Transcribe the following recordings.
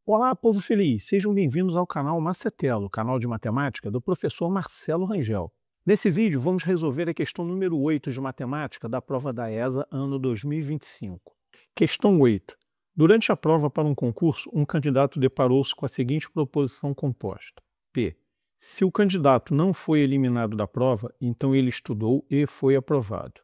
Olá, povo feliz! Sejam bem-vindos ao canal Macetelo, canal de matemática do professor Marcelo Rangel. Nesse vídeo, vamos resolver a questão número 8 de matemática da prova da ESA ano 2025. Questão 8. Durante a prova para um concurso, um candidato deparou-se com a seguinte proposição composta. P. Se o candidato não foi eliminado da prova, então ele estudou e foi aprovado.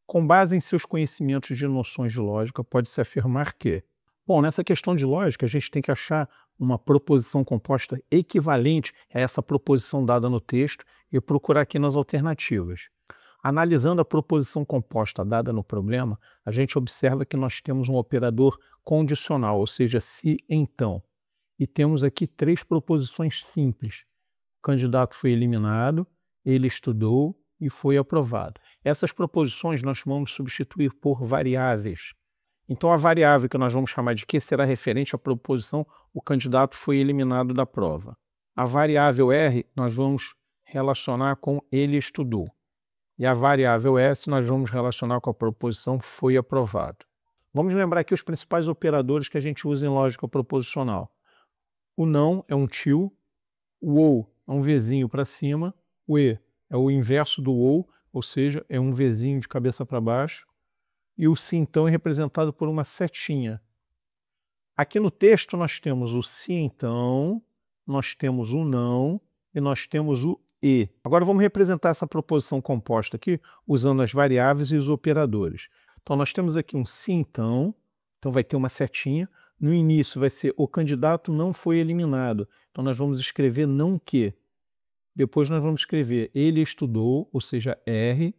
Com base em seus conhecimentos de noções de lógica, pode-se afirmar que... Bom, nessa questão de lógica, a gente tem que achar uma proposição composta equivalente a essa proposição dada no texto e procurar aqui nas alternativas. Analisando a proposição composta dada no problema, a gente observa que nós temos um operador condicional, ou seja, se então. E temos aqui três proposições simples. O candidato foi eliminado, ele estudou e foi aprovado. Essas proposições nós vamos substituir por variáveis. Então, a variável que nós vamos chamar de Q será referente à proposição o candidato foi eliminado da prova. A variável R nós vamos relacionar com ele estudou. E a variável S nós vamos relacionar com a proposição foi aprovado. Vamos lembrar aqui os principais operadores que a gente usa em lógica proposicional. O não é um til, o ou é um Vzinho para cima, o e é o inverso do ou seja, é um Vzinho de cabeça para baixo, e o se então é representado por uma setinha. Aqui no texto nós temos o se então, nós temos o não e nós temos o e. Agora vamos representar essa proposição composta aqui usando as variáveis e os operadores. Então nós temos aqui um se então vai ter uma setinha. No início vai ser o candidato não foi eliminado. Então nós vamos escrever não que. Depois nós vamos escrever ele estudou, ou seja, R,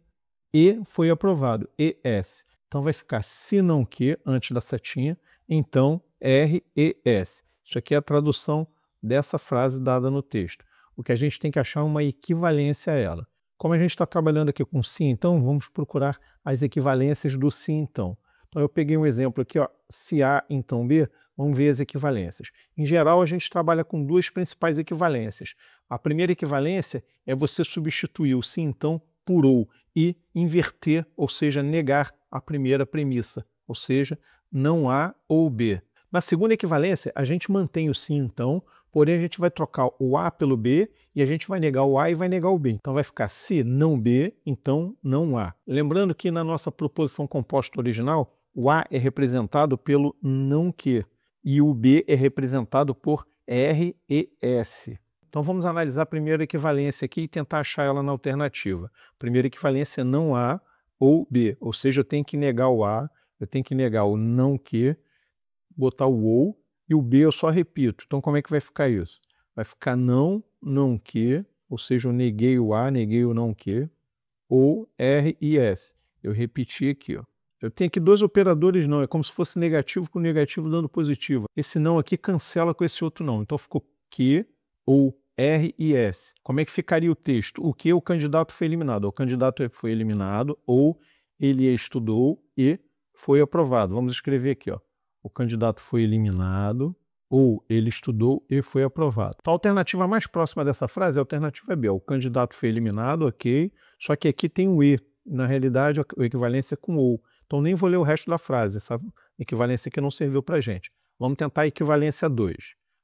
e foi aprovado, ES. Então vai ficar se não que, antes da setinha, então R, E, S. Isso aqui é a tradução dessa frase dada no texto. O que a gente tem que achar é uma equivalência a ela. Como a gente está trabalhando aqui com se então, vamos procurar as equivalências do se então. Então eu peguei um exemplo aqui, ó, se A, então B, vamos ver as equivalências. Em geral, a gente trabalha com duas principais equivalências. A primeira equivalência é você substituir o se então por ou e inverter, ou seja, negar a primeira premissa, ou seja, não A ou B. Na segunda equivalência, a gente mantém o se então, porém a gente vai trocar o A pelo B e a gente vai negar o A e vai negar o B. Então vai ficar se não B, então não A. Lembrando que na nossa proposição composta original, o A é representado pelo não que e o B é representado por R e S. Então vamos analisar a primeira equivalência aqui e tentar achar ela na alternativa. A primeira equivalência é não A ou B, ou seja, eu tenho que negar o A, eu tenho que negar o não que, botar o ou, e o B eu só repito. Então como é que vai ficar isso? Vai ficar não, não que, ou seja, eu neguei o A, neguei o não que, ou R e S. Eu repeti aqui, ó. Eu tenho aqui dois operadores não, é como se fosse negativo com negativo dando positivo. Esse não aqui cancela com esse outro não. Então ficou que ou R e S. Como é que ficaria o texto? O que o candidato foi eliminado? O candidato foi eliminado ou ele estudou e foi aprovado. Vamos escrever aqui, ó. O candidato foi eliminado ou ele estudou e foi aprovado. Então, a alternativa mais próxima dessa frase é a alternativa B. O candidato foi eliminado, ok, só que aqui tem o e. Na realidade, a equivalência é com ou. Então, nem vou ler o resto da frase. Essa equivalência aqui não serviu para a gente. Vamos tentar a equivalência 2.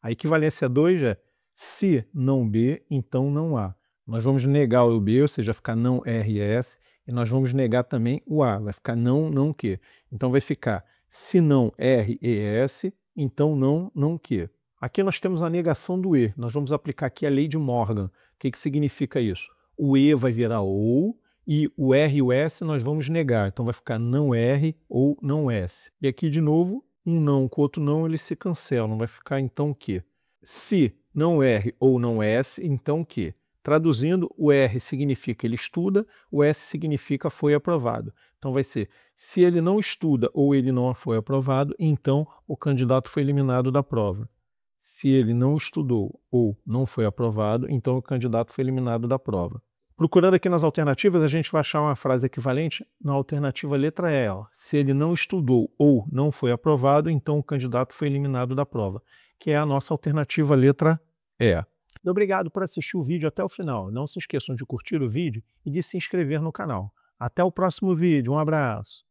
A equivalência 2 é se não B, então não A. Nós vamos negar o B, ou seja, ficar não RS, e nós vamos negar também o A, vai ficar não, não que. Então vai ficar se não RES, então não, não que. Aqui nós temos a negação do E. Nós vamos aplicar aqui a lei de Morgan. O que significa isso? O E vai virar ou, e o R e o S nós vamos negar. Então vai ficar não R ou não S. E aqui de novo, um não com outro não, eles se cancelam. Vai ficar então o que? Se não R ou não S, então que? Traduzindo, o R significa ele estuda, o S significa foi aprovado. Então vai ser, se ele não estuda ou ele não foi aprovado, então o candidato foi eliminado da prova. Se ele não estudou ou não foi aprovado, então o candidato foi eliminado da prova. Procurando aqui nas alternativas, a gente vai achar uma frase equivalente na alternativa letra E. Ó. Se ele não estudou ou não foi aprovado, então o candidato foi eliminado da prova, que é a nossa alternativa letra E. Obrigado por assistir o vídeo até o final. Não se esqueçam de curtir o vídeo e de se inscrever no canal. Até o próximo vídeo. Um abraço.